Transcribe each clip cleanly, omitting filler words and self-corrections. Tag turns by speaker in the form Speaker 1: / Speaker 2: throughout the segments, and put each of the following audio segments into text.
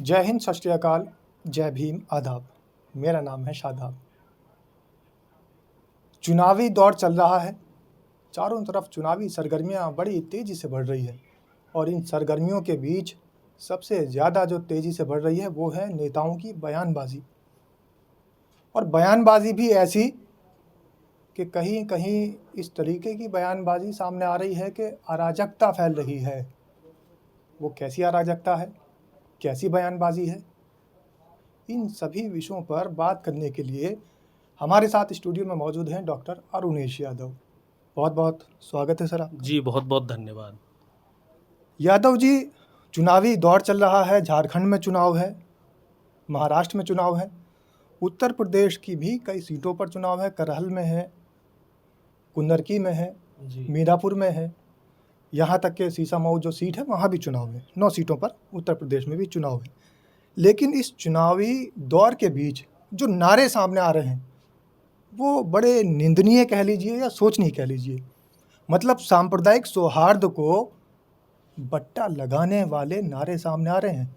Speaker 1: जय हिंद, सत श्री अकाल, जय भीम, आदाब। मेरा नाम है शादाब। चुनावी दौर चल रहा है, चारों तरफ चुनावी सरगर्मियां बड़ी तेज़ी से बढ़ रही है और इन सरगर्मियों के बीच सबसे ज़्यादा जो तेज़ी से बढ़ रही है वो है नेताओं की बयानबाजी। और बयानबाजी भी ऐसी कि कहीं कहीं इस तरीके की बयानबाजी सामने आ रही है कि अराजकता फैल रही है। वो कैसी अराजकता है, कैसी बयानबाजी है, इन सभी विषयों पर बात करने के लिए हमारे साथ स्टूडियो में मौजूद हैं डॉक्टर अरुणेश यादव। बहुत बहुत स्वागत है सर आपका।
Speaker 2: जी बहुत बहुत धन्यवाद।
Speaker 1: यादव जी, चुनावी दौर चल रहा है, झारखंड में चुनाव है, महाराष्ट्र में चुनाव है, उत्तर प्रदेश की भी कई सीटों पर चुनाव है, करहल में है, कुंदरकी में है, मीरापुर में है, यहाँ तक के सीसामऊ जो सीट है वहाँ भी चुनाव है। 9 सीटों पर उत्तर प्रदेश में भी चुनाव है। लेकिन इस चुनावी दौर के बीच जो नारे सामने आ रहे हैं वो बड़े निंदनीय कह लीजिए या सोचनीय कह लीजिए। मतलब सांप्रदायिक सौहार्द को बट्टा लगाने वाले नारे सामने आ रहे हैं।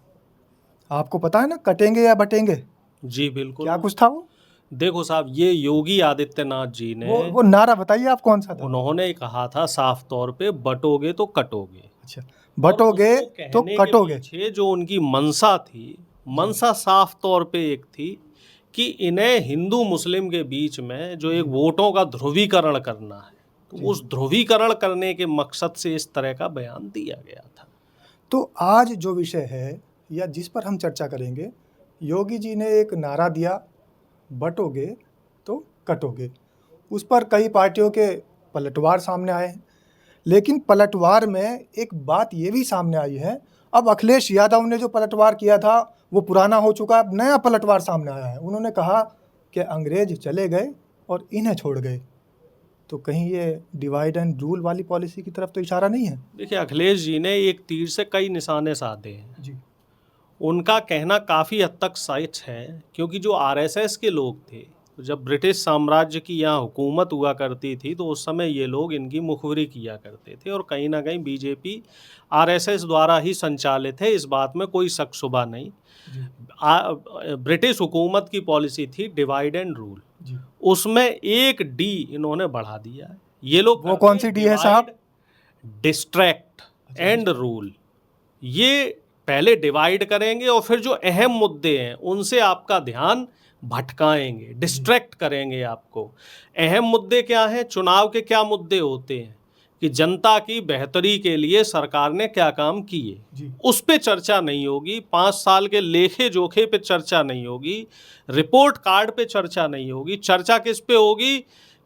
Speaker 1: आपको पता है ना, कटेंगे या बटेंगे?
Speaker 2: जी बिल्कुल।
Speaker 1: क्या कुछ था वो?
Speaker 2: देखो साहब, ये योगी आदित्यनाथ जी ने
Speaker 1: वो नारा बताइए आप कौन सा था?
Speaker 2: उन्होंने कहा था साफ तौर पे, बटोगे तो कटोगे।
Speaker 1: अच्छा, बटोगे तो कटोगे।
Speaker 2: पीछे जो उनकी मंशा थी, मंशा साफ तौर पे एक थी कि इन्हें हिंदू मुस्लिम के बीच में जो एक वोटों का ध्रुवीकरण करना है, तो उस ध्रुवीकरण करने के मकसद से इस तरह का बयान दिया गया था।
Speaker 1: तो आज जो विषय है या जिस पर हम चर्चा करेंगे, योगी जी ने एक नारा दिया, बटोगे तो कटोगे। उस पर कई पार्टियों के पलटवार सामने आए हैं, लेकिन पलटवार में एक बात ये भी सामने आई है, अब अखिलेश यादव ने जो पलटवार किया था वो पुराना हो चुका है, अब नया पलटवार सामने आया है। उन्होंने कहा कि अंग्रेज चले गए और इन्हें छोड़ गए। तो कहीं ये डिवाइड एंड रूल वाली पॉलिसी की तरफ तो इशारा नहीं है?
Speaker 2: देखिए, अखिलेश जी ने एक तीर से कई निशाने साधे हैं
Speaker 1: जी।
Speaker 2: उनका कहना काफ़ी हद तक सच है, क्योंकि जो आरएसएस के लोग थे, जब ब्रिटिश साम्राज्य की यहाँ हुकूमत हुआ करती थी तो उस समय ये लोग इनकी मुखबिरी किया करते थे और कहीं ना कहीं बीजेपी आरएसएस द्वारा ही संचालित है, इस बात में कोई शक शुबा नहीं। ब्रिटिश हुकूमत की पॉलिसी थी डिवाइड एंड रूल, उसमें एक डी इन्होंने बढ़ा दिया है। ये लोग
Speaker 1: वो कौन सी डी है साहब?
Speaker 2: Distract and rule. ये पहले डिवाइड करेंगे और फिर जो अहम मुद्दे हैं उनसे आपका ध्यान भटकाएंगे, डिस्ट्रैक्ट करेंगे आपको। अहम मुद्दे क्या हैं? चुनाव के क्या मुद्दे होते हैं कि जनता की बेहतरी के लिए सरकार ने क्या काम किए, उस पे चर्चा नहीं होगी। 5 साल के लेखे जोखे पे चर्चा नहीं होगी, रिपोर्ट कार्ड पे चर्चा नहीं होगी। चर्चा किस पे होगी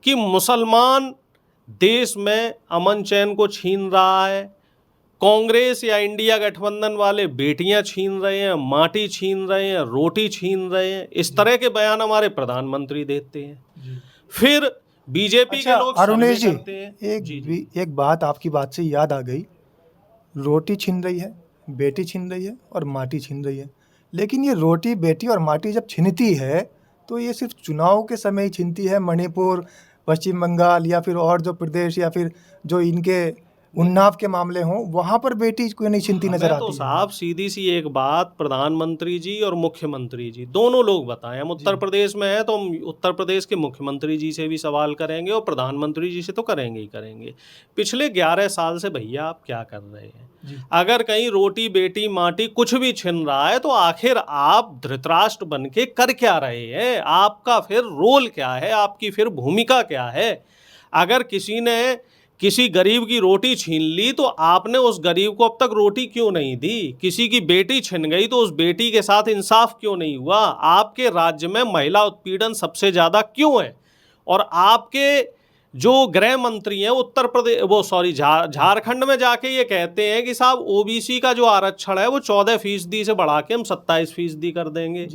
Speaker 2: कि मुसलमान देश में अमन चैन को छीन रहा है, कांग्रेस या इंडिया गठबंधन वाले बेटियां छीन रहे हैं, माटी छीन रहे हैं, रोटी छीन रहे हैं। इस तरह के बयान हमारे प्रधानमंत्री देते हैं। फिर बीजेपी के लोग
Speaker 1: अरुणेश जी,
Speaker 2: करते हैं।
Speaker 1: एक बात आपकी बात से याद आ गई। रोटी छीन रही है, बेटी छीन रही है और माटी छीन रही है। लेकिन ये रोटी, बेटी और माटी जब छीनती है तो ये सिर्फ चुनाव के समय ही छीनती है। मणिपुर, पश्चिम बंगाल या फिर और जो प्रदेश या फिर जो इनके उन्नाव के मामले हों, वहाँ पर बेटी कोई नहीं छीनती नजर आती है।
Speaker 2: तो साहब सीधी सी एक बात प्रधानमंत्री जी और मुख्यमंत्री जी दोनों लोग बताएं। हम उत्तर प्रदेश में हैं तो हम उत्तर प्रदेश के मुख्यमंत्री जी से भी सवाल करेंगे और प्रधानमंत्री जी से तो करेंगे ही करेंगे। पिछले 11 साल से भैया आप क्या कर रहे हैं? अगर कहीं रोटी, बेटी, माटी कुछ भी छिन रहा है तो आखिर आप धृतराष्ट्र बन के कर क्या रहे हैं? आपका फिर रोल क्या है? आपकी फिर भूमिका क्या है? अगर किसी ने किसी गरीब की रोटी छीन ली तो आपने उस गरीब को अब तक रोटी क्यों नहीं दी? किसी की बेटी छिन गई तो उस बेटी के साथ इंसाफ क्यों नहीं हुआ? आपके राज्य में महिला उत्पीड़न सबसे ज़्यादा क्यों है? और आपके जो गृह मंत्री हैं उत्तर प्रदेश झारखंड में जाके ये कहते हैं कि साहब ओबीसी का जो आरक्षण है वो 14% से बढ़ा के हम 27% कर देंगे।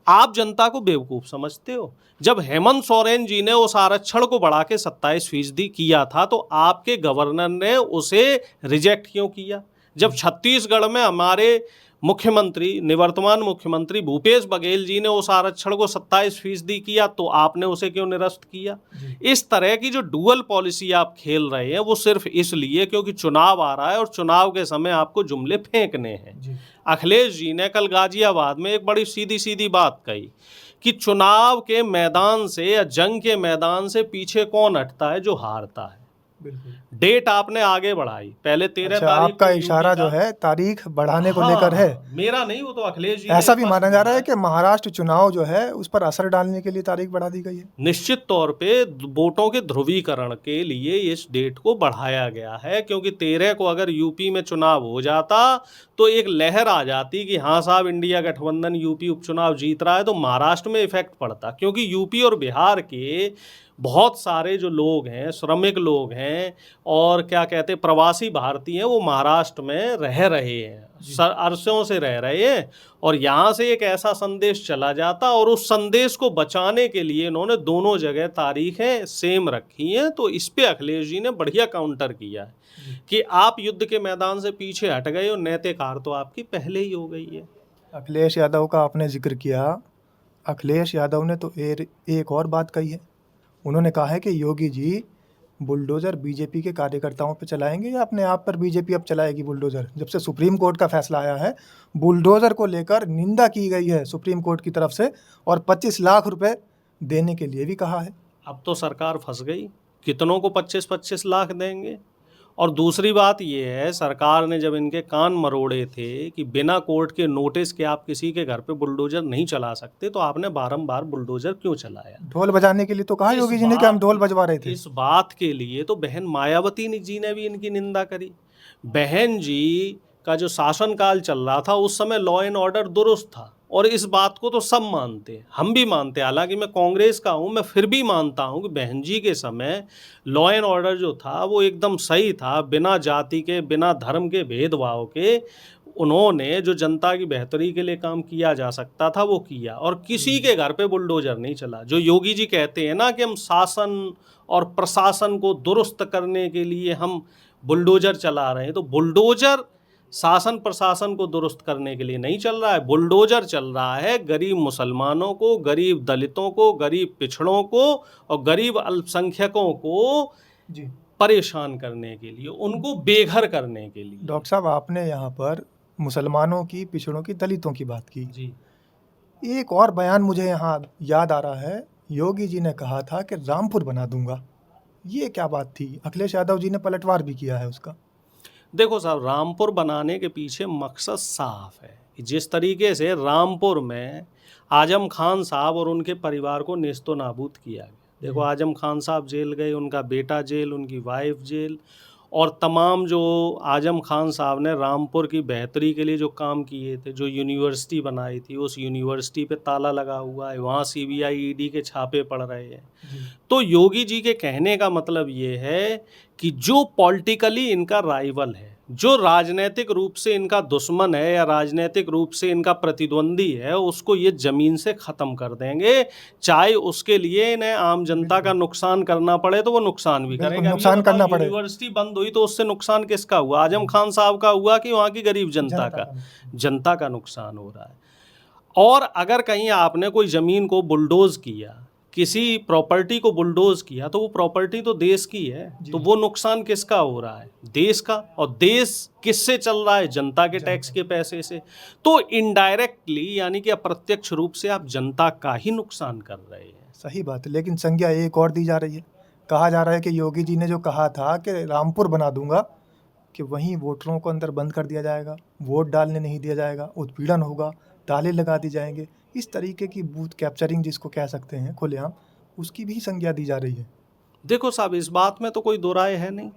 Speaker 2: आप जनता को बेवकूफ़ समझते हो? जब हेमंत सोरेन जी ने उस आरक्षण को बढ़ा के 27% किया था तो आपके गवर्नर ने उसे रिजेक्ट क्यों किया? जब छत्तीसगढ़ में हमारे मुख्यमंत्री, निवर्तमान मुख्यमंत्री भूपेश बघेल जी ने उस आरक्षण को 27% किया, तो आपने उसे क्यों निरस्त किया? इस तरह की जो डुअल पॉलिसी आप खेल रहे हैं वो सिर्फ इसलिए क्योंकि चुनाव आ रहा है और चुनाव के समय आपको जुमले फेंकने हैं। अखिलेश जी ने कल गाजियाबाद में एक बड़ी सीधी सीधी बात कही कि चुनाव के मैदान से या जंग के मैदान से पीछे कौन हटता है? जो हारता है। डेट आपने आगे बढ़ाई, पहले 13
Speaker 1: अच्छा,
Speaker 2: तारीख
Speaker 1: आपका
Speaker 2: को
Speaker 1: इशारा
Speaker 2: यूपी
Speaker 1: जो
Speaker 2: का,
Speaker 1: है तारीख बढ़ाने को लेकर है।
Speaker 2: मेरा नहीं, वो तो अखिलेश जी ने
Speaker 1: ऐसा भी
Speaker 2: स्पष्ट
Speaker 1: माना जा रहा
Speaker 2: बोला
Speaker 1: है कि महाराष्ट्र चुनाव जो है उस पर असर डालने के लिए तारीख बढ़ा दी गई है।
Speaker 2: निश्चित तौर पे वोटों के ध्रुवीकरण के लिए इस डेट को बढ़ाया गया है, क्योंकि 13 को अगर यूपी में चुनाव हो जाता तो एक लहर आ जाती कि हाँ साहब, इंडिया गठबंधन यूपी उपचुनाव जीत रहा है, तो महाराष्ट्र में इफेक्ट पड़ता। क्योंकि यूपी और बिहार के बहुत सारे जो लोग हैं, श्रमिक लोग हैं और क्या कहते हैं प्रवासी भारतीय हैं, वो महाराष्ट्र में रह रहे हैं, अरसों से रह रहे हैं, और यहाँ से एक ऐसा संदेश चला जाता और उस संदेश को बचाने के लिए इन्होंने दोनों जगह तारीखें सेम रखी हैं। तो इस पे अखिलेश जी ने बढ़िया काउंटर किया है कि आप युद्ध के मैदान से पीछे हट गए और नैतिक हार तो आपकी पहले ही हो गई है।
Speaker 1: अखिलेश यादव का आपने जिक्र किया। अखिलेश यादव ने तो एक और बात कही है। उन्होंने कहा है कि योगी जी बुलडोज़र बीजेपी के कार्यकर्ताओं पर चलाएंगे या अपने आप पर बीजेपी अब चलाएगी बुलडोज़र। जब से सुप्रीम कोर्ट का फैसला आया है, बुलडोज़र को लेकर निंदा की गई है सुप्रीम कोर्ट की तरफ से, और 25 लाख रुपए देने के लिए भी कहा है।
Speaker 2: अब तो सरकार फंस गई, कितनों को 25-25 लाख देंगे? और दूसरी बात ये है, सरकार ने जब इनके कान मरोड़े थे कि बिना कोर्ट के नोटिस के आप किसी के घर पे बुलडोजर नहीं चला सकते, तो आपने बारंबार बुलडोजर क्यों चलाया?
Speaker 1: ढोल बजाने के लिए तो कहा योगी जी ने कि हम ढोल बजवा रहे थे।
Speaker 2: इस बात के लिए तो बहन मायावती जी ने भी इनकी निंदा करी। बहन जी का जो शासनकाल चल रहा था उस समय लॉ एंड ऑर्डर दुरुस्त था, और इस बात को तो सब मानते, हम भी मानते। हालांकि मैं कांग्रेस का हूं, मैं फिर भी मानता हूं कि बहन जी के समय लॉ एंड ऑर्डर जो था वो एकदम सही था। बिना जाति के, बिना धर्म के भेदभाव के उन्होंने जो जनता की बेहतरी के लिए काम किया जा सकता था वो किया, और किसी के घर पे बुलडोजर नहीं चला। जो योगी जी कहते हैं ना कि हम शासन और प्रशासन को दुरुस्त करने के लिए हम बुलडोजर चला रहे हैं, तो बुलडोजर शासन प्रशासन को दुरुस्त करने के लिए नहीं चल रहा है। बुलडोजर चल रहा है गरीब मुसलमानों को, गरीब दलितों को, गरीब पिछड़ों को और गरीब अल्पसंख्यकों को परेशान करने के लिए, उनको बेघर करने के लिए।
Speaker 1: डॉक्टर साहब, आपने यहाँ पर मुसलमानों की, पिछड़ों की, दलितों की बात की
Speaker 2: जी।
Speaker 1: एक और बयान मुझे यहाँ याद आ रहा है। योगी जी ने कहा था कि रामपुर बना दूंगा। ये क्या बात थी? अखिलेश यादव जी ने पलटवार भी किया है उसका।
Speaker 2: देखो साहब, रामपुर बनाने के पीछे मकसद साफ है कि जिस तरीके से रामपुर में आजम खान साहब और उनके परिवार को नेस्तो नाबूद किया गया। देखो, आजम खान साहब जेल गए, उनका बेटा जेल, उनकी वाइफ जेल, और तमाम जो आजम खान साहब ने रामपुर की बेहतरी के लिए जो काम किए थे, जो यूनिवर्सिटी बनाई थी, उस यूनिवर्सिटी पे ताला लगा हुआ है, वहाँ CBI ED के छापे पड़ रहे हैं। तो योगी जी के कहने का मतलब ये है कि जो पॉलिटिकली इनका राइवल है, जो राजनीतिक रूप से इनका दुश्मन है या राजनीतिक रूप से इनका प्रतिद्वंदी है, उसको ये ज़मीन से ख़त्म कर देंगे। चाहे उसके लिए इन्हें आम जनता का नुकसान करना पड़े तो वो नुकसान भी करेंगे।
Speaker 1: नुकसान करना पड़े।
Speaker 2: यूनिवर्सिटी बंद हुई तो उससे नुकसान किसका हुआ? आजम खान साहब का हुआ कि वहाँ की गरीब जनता का नुकसान हो रहा है। और अगर कहीं आपने कोई ज़मीन को बुलडोज किया, किसी प्रॉपर्टी को बुलडोज किया, तो वो प्रॉपर्टी तो देश की है, तो वो नुकसान किसका हो रहा है? देश का। और देश किससे चल रहा है? जनता के टैक्स के पैसे से। तो इनडायरेक्टली यानी कि अप्रत्यक्ष रूप से आप जनता का ही नुकसान कर रहे हैं।
Speaker 1: सही बात है, लेकिन संज्ञा एक और दी जा रही है। कहा जा रहा है कि योगी जी ने जो कहा था कि रामपुर बना दूंगा, कि वहीं वोटरों को अंदर बंद कर दिया जाएगा, वोट डालने नहीं दिया जाएगा, उत्पीड़न होगा, ताले लगा दी जाएंगे। इस तरीके की बूथ कैप्चरिंग जिसको कह सकते हैं खुलेआम, उसकी भी संज्ञा दी जा रही है।
Speaker 2: देखो साहब, इस बात में तो कोई दो राय है नहीं।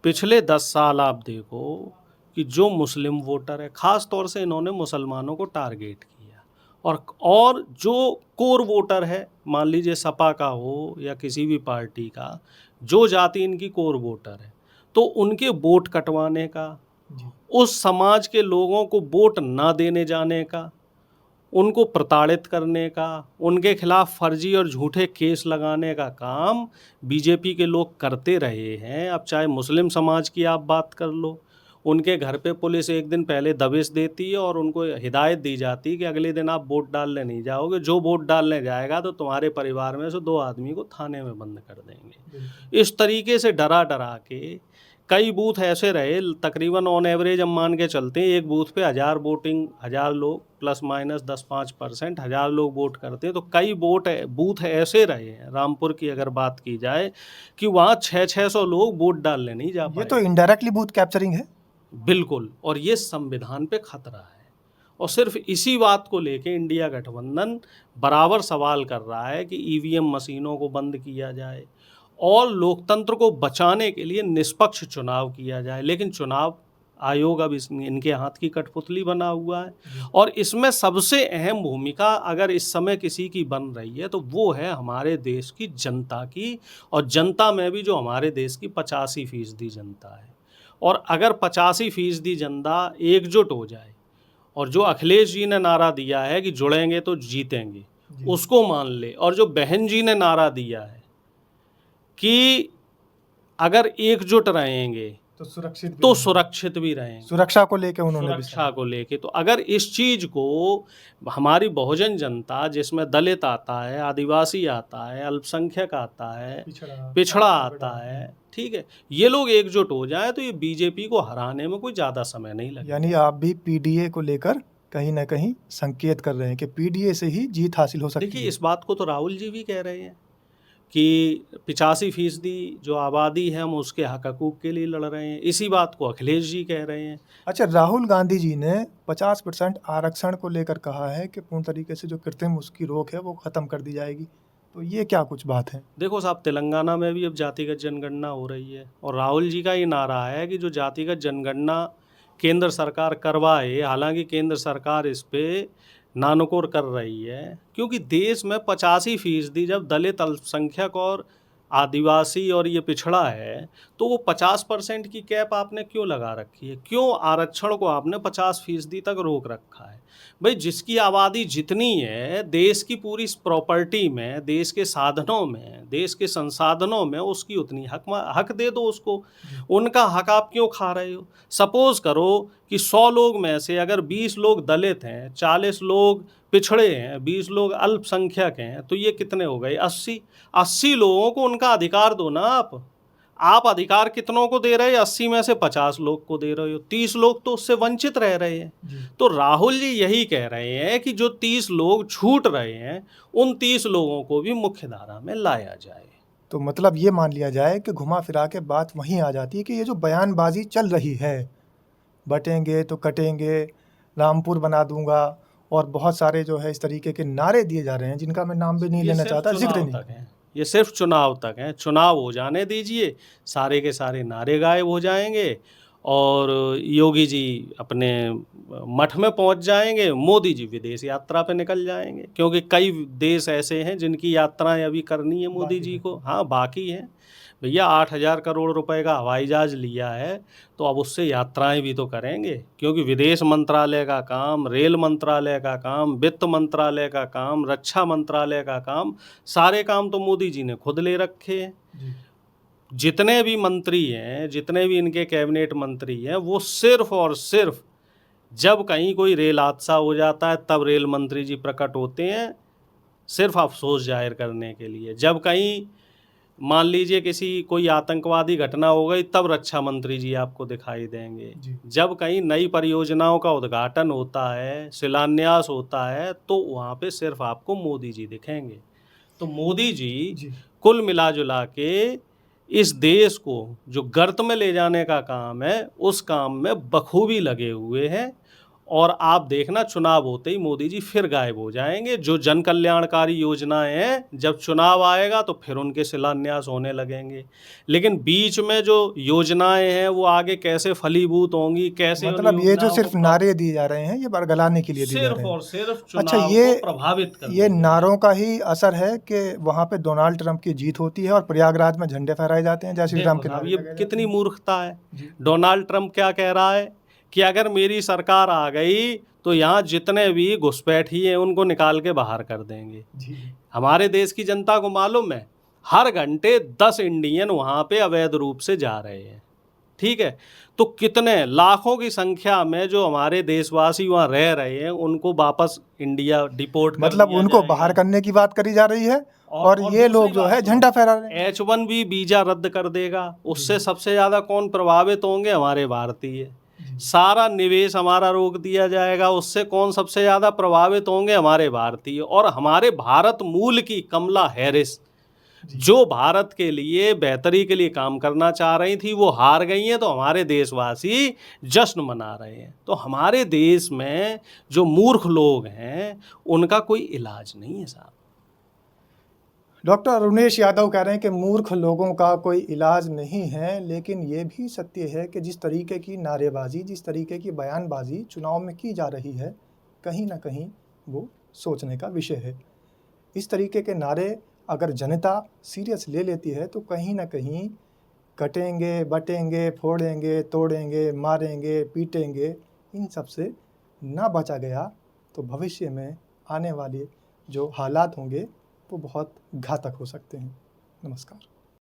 Speaker 2: पिछले 10 साल आप देखो कि जो मुस्लिम वोटर है, ख़ास तौर से इन्होंने मुसलमानों को टारगेट किया, और जो कोर वोटर है, मान लीजिए सपा का हो या किसी भी पार्टी का, जो जाति इनकी कोर वोटर है, तो उनके वोट कटवाने का, उस समाज के लोगों को वोट ना देने जाने का, उनको प्रताड़ित करने का, उनके खिलाफ फर्जी और झूठे केस लगाने का काम बीजेपी के लोग करते रहे हैं। अब चाहे मुस्लिम समाज की आप बात कर लो, उनके घर पे पुलिस एक दिन पहले दबिश देती है और उनको हिदायत दी जाती है कि अगले दिन आप वोट डालने नहीं जाओगे, जो वोट डालने जाएगा तो तुम्हारे परिवार में से 2 आदमी को थाने में बंद कर देंगे। इस तरीके से डरा डरा के कई बूथ ऐसे रहे, तकरीबन ऑन एवरेज हम मान के चलते हैं एक बूथ पे 1000 लोग प्लस माइनस 10-5%, 1000 लोग वोट करते हैं, तो कई बूथ ऐसे रहे हैं रामपुर की अगर बात की जाए कि वहाँ 600 लोग वोट डालने नहीं जा पाए।
Speaker 1: ये तो इनडायरेक्टली बूथ कैप्चरिंग है।
Speaker 2: बिल्कुल, और ये संविधान पे खतरा है। और सिर्फ इसी बात को लेके इंडिया गठबंधन बराबर सवाल कर रहा है कि ईवीएम मशीनों को बंद किया जाए और लोकतंत्र को बचाने के लिए निष्पक्ष चुनाव किया जाए, लेकिन चुनाव आयोग अब इनके हाथ की कठपुतली बना हुआ है। और इसमें सबसे अहम भूमिका अगर इस समय किसी की बन रही है तो वो है हमारे देश की जनता की, और जनता में भी जो हमारे देश की 85% जनता है। और अगर 85% जनता एकजुट हो जाए और जो अखिलेश जी ने नारा दिया है कि जुड़ेंगे तो जीतेंगे, उसको मान ले, और जो बहन जी ने नारा दिया है कि अगर एकजुट रहेंगे
Speaker 1: तो
Speaker 2: सुरक्षित भी रहेंगे,
Speaker 1: सुरक्षा को लेके उन्होंने
Speaker 2: सुरक्षा को लेके, तो अगर इस चीज़ को हमारी बहुजन जनता, जिसमें दलित आता है, आदिवासी आता है, अल्पसंख्यक आता है, पिछड़ा आता है, ठीक है, ये लोग एकजुट हो जाए तो ये बीजेपी को हराने में कोई ज़्यादा समय नहीं लगेगा।
Speaker 1: यानी आप भी पीडीए को लेकर कहीं ना कहीं संकेत कर रहे हैं कि पीडीए से ही जीत हासिल हो सकती है।
Speaker 2: देखिए, इस बात को तो राहुल जी भी कह रहे हैं कि 85% जो आबादी है हम उसके हक हकूक़ के लिए लड़ रहे हैं। इसी बात को अखिलेश जी कह रहे हैं।
Speaker 1: अच्छा, राहुल गांधी जी ने 50% आरक्षण को लेकर कहा है कि पूर्ण तरीके से जो कृत्रिम उसकी रोक है वो ख़त्म कर दी जाएगी, तो ये क्या कुछ बात है?
Speaker 2: देखो साहब, तेलंगाना में भी अब जातिगत जनगणना हो रही है और राहुल जी का ये नारा है कि जो जातिगत जनगणना केंद्र सरकार करवाए, हालांकि केंद्र सरकार इस पे नानुकुर कर रही है, क्योंकि देश में 85% जब दलित, अल्पसंख्यक और आदिवासी और ये पिछड़ा है, तो वो 50% की कैप आपने क्यों लगा रखी है? क्यों आरक्षण को आपने 50% तक रोक रखा है? भाई, जिसकी आबादी जितनी है, देश की पूरी प्रॉपर्टी में, देश के साधनों में, देश के संसाधनों में उसकी उतनी हक दे दो उसको। उनका हक आप क्यों खा रहे हो? सपोज करो कि 100 लोग में से अगर 20 लोग दलित हैं, 40 लोग पिछड़े हैं, 20 लोग अल्पसंख्यक हैं, तो ये कितने हो गए? 80 लोगों को उनका अधिकार दो ना आप अधिकार कितनों को दे रहे हैं? 80 में से 50 लोग को दे रहे हो, 30 लोग तो उससे वंचित रह रहे हैं। तो राहुल जी यही कह रहे हैं कि जो 30 लोग छूट रहे हैं, उन 30 लोगों को भी मुख्य धारा में लाया जाए।
Speaker 1: तो मतलब ये मान लिया जाए कि घुमा फिरा के बात वहीं आ जाती है कि ये जो बयानबाजी चल रही है, बटेंगे तो कटेंगे, रामपुर बना दूंगा, और बहुत सारे जो है इस तरीके के नारे दिए जा रहे हैं जिनका मैं नाम भी नहीं लेना चाहता, जिक्र नहीं,
Speaker 2: ये सिर्फ चुनाव तक है। चुनाव हो जाने दीजिए, सारे के सारे नारे गायब हो जाएंगे और योगी जी अपने मठ में पहुंच जाएंगे, मोदी जी विदेश यात्रा पे निकल जाएंगे, क्योंकि कई देश ऐसे हैं जिनकी यात्राएं अभी करनी है मोदी जी को। हाँ, बाकी हैं भैया। 8,000 करोड़ रुपए का हवाई जहाज लिया है, तो अब उससे यात्राएं भी तो करेंगे, क्योंकि विदेश मंत्रालय का काम, रेल मंत्रालय का काम, वित्त मंत्रालय का काम, रक्षा मंत्रालय का काम, सारे काम तो मोदी जी ने खुद ले रखे हैं। जितने भी मंत्री हैं, जितने भी इनके कैबिनेट मंत्री हैं, वो सिर्फ और सिर्फ जब कहीं कोई रेल हादसा हो जाता है तब रेल मंत्री जी प्रकट होते हैं, सिर्फ अफसोस जाहिर करने के लिए। जब कहीं मान लीजिए कोई आतंकवादी घटना हो गई, तब रक्षा मंत्री जी आपको दिखाई देंगे। जब कहीं नई परियोजनाओं का उद्घाटन होता है, शिलान्यास होता है, तो वहाँ पे सिर्फ आपको मोदी जी दिखेंगे। तो मोदी जी कुल मिला जुला के इस देश को जो गर्त में ले जाने का काम है, उस काम में बखूबी लगे हुए हैं। और आप देखना, चुनाव होते ही मोदी जी फिर गायब हो जाएंगे। जो जन कल्याणकारी योजनाएं हैं, जब चुनाव आएगा तो फिर उनके शिलान्यास होने लगेंगे, लेकिन बीच में जो योजनाएं हैं वो आगे कैसे फलीभूत होंगी, कैसे,
Speaker 1: मतलब ये जो सिर्फ नारे दिए जा रहे हैं, ये बरगलाने के लिए दिए जा रहे हैं,
Speaker 2: सिर्फ और सिर्फ चुनाव को प्रभावित करने।
Speaker 1: ये नारों का ही असर है कि वहाँ पे डोनाल्ड ट्रंप की जीत होती है और प्रयागराज में झंडे फहराए जाते हैं जय श्री राम के नाम।
Speaker 2: ये कितनी मूर्खता है। डोनाल्ड ट्रंप क्या कह रहा है कि अगर मेरी सरकार आ गई तो यहाँ जितने भी घुसपैठी हैं उनको निकाल के बाहर कर देंगे। हमारे देश की जनता को मालूम है, हर घंटे 10 इंडियन वहाँ पे अवैध रूप से जा रहे हैं। ठीक है, तो कितने लाखों की संख्या में जो हमारे देशवासी वहाँ रह रहे हैं उनको वापस इंडिया डिपोर्ट कर
Speaker 1: मतलब
Speaker 2: दिया
Speaker 1: उनको
Speaker 2: जाएगा।
Speaker 1: बाहर करने की बात करी जा रही है और ये
Speaker 2: दूसरी
Speaker 1: लोग जो
Speaker 2: बात
Speaker 1: है
Speaker 2: सुनो,
Speaker 1: झंडा फहरा रहे हैं।
Speaker 2: H1B वीजा रद्द कर देगा, उससे सबसे ज़्यादा कौन प्रभावित होंगे? हमारे भारतीय। सारा निवेश हमारा रोक दिया जाएगा, उससे कौन सबसे ज़्यादा प्रभावित होंगे? हमारे भारतीय। और हमारे भारत मूल की कमला हैरिस, जो भारत के लिए बेहतरी के लिए काम करना चाह रही थी, वो हार गई हैं, तो हमारे देशवासी जश्न मना रहे हैं। तो हमारे देश में जो मूर्ख लोग हैं उनका कोई इलाज नहीं है साहब।
Speaker 1: डॉक्टर अरुणेश यादव कह रहे हैं कि मूर्ख लोगों का कोई इलाज नहीं है, लेकिन ये भी सत्य है कि जिस तरीके की नारेबाजी, जिस तरीके की बयानबाजी चुनाव में की जा रही है, कहीं ना कहीं वो सोचने का विषय है। इस तरीके के नारे अगर जनता सीरियस ले लेती है तो कहीं ना कहीं कटेंगे, बटेंगे, फोड़ेंगे, तोड़ेंगे, मारेंगे, पीटेंगे, इन सब से ना बचा गया तो भविष्य में आने वाले जो हालात होंगे वो बहुत घातक हो सकते हैं। नमस्कार।